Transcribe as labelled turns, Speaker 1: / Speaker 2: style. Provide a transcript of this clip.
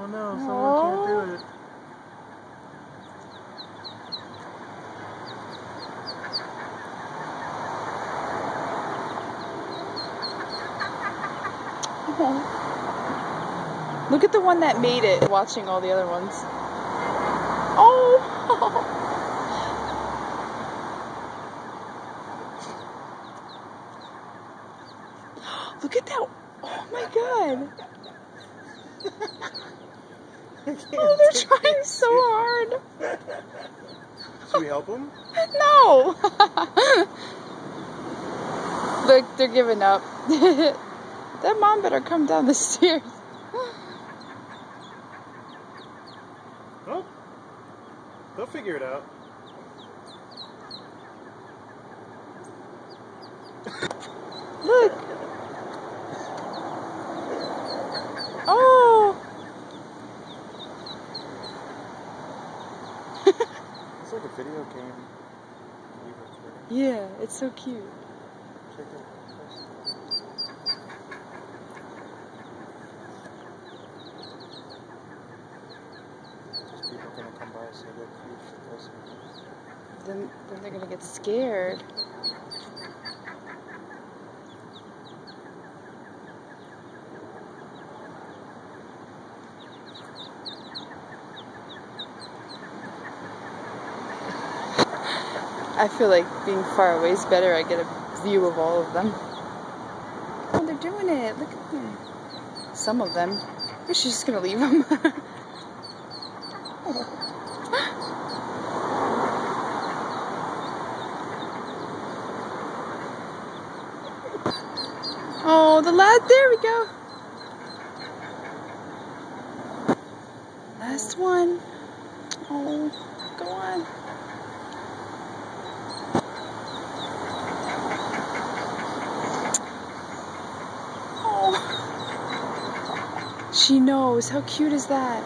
Speaker 1: Oh no, someone can't do it.
Speaker 2: Look at the one that made it, watching all the other ones. Oh! Look at that! Oh my god! Oh, they're trying so hard!
Speaker 1: Should we help them?
Speaker 2: No! Look, they're giving up. That mom better come down the stairs.
Speaker 1: Oh, they'll figure it out.
Speaker 2: Look. Oh.
Speaker 1: It's like a video game.
Speaker 2: Yeah, it's so cute.
Speaker 1: Check it. People are gonna come by, so
Speaker 2: Then they're gonna get scared. I feel like being far away is better. I get a view of all of them. Oh, they're doing it. Look at them. Some of them. Or she's just gonna leave them. Oh, the lad, there we go. Last one. Oh, go on. Oh. She knows. How cute is that?